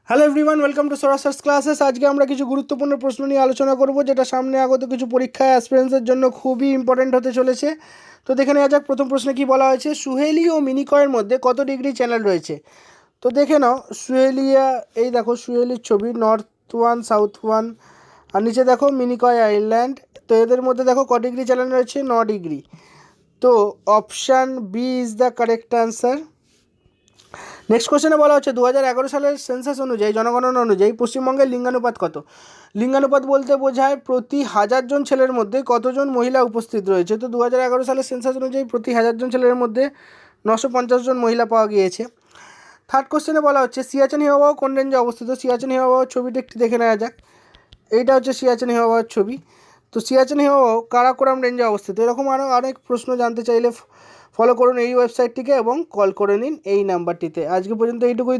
Hello everyone, welcome to সোরা search classes. আজকে আমরা কিছু গুরুত্বপূর্ণ প্রশ্ন নিয়ে আলোচনা করব, যেটা সামনে আগত কিছু পরীক্ষায় অ্যাসপিরেন্টসের জন্য খুবই ইম্পর্টেন্ট হতে চলেছে। তো দেখে নেওয়া যাক প্রথম প্রশ্নে কী বলা হয়েছে। সুহেলি ও মিনিকয়ের মধ্যে কত ডিগ্রি চ্যানেল রয়েছে? তো দেখে নাও, সুহেলিয়া, এই দেখো সুহেলির ছবি, নর্থ ওয়ান, সাউথ ওয়ান, আর নিচে দেখো মিনিকয় আইল্যান্ড। তো এদের মধ্যে দেখো ক ডিগ্রি চ্যানেল রয়েছে? 9 ডিগ্রি। তো option B is the correct answer. Next কোশ্চেনে বলা হচ্ছে 2011 সালের সেন্সাস অনুযায়ী, জনগণনা অনুযায়ী পশ্চিমবঙ্গের লিঙ্গানুপাত কত? লিঙ্গানুপাত বলতে বোঝায় প্রতি 1000 জন ছেলের মধ্যে কতজন মহিলা উপস্থিত রয়েছে। তো 2011 সালের সেন্সাস অনুযায়ী প্রতি 1000 জন ছেলের মধ্যে 950 জন মহিলা পাওয়া গিয়েছে। থার্ড কোশ্চেনে বলা হচ্ছে সিয়াচেন হিমবাহ কোন রেঞ্জে অবস্থিত? সিয়াচেন হিমবাহর ছবিটা একটি দেখে নেওয়া যাক। এইটা হচ্ছে সিয়াচেন হিমবাহর ছবি। তো সিয়াচেন হিমবাহ কারাকোরাম রেঞ্জে অবস্থিত। এরকম আরও অনেক প্রশ্ন জানতে চাইলে ফলো করুন এই ওয়েবসাইটটিকে এবং কল করে নিন এই নাম্বারটিতে। আজকে পর্যন্ত এইটুকুই।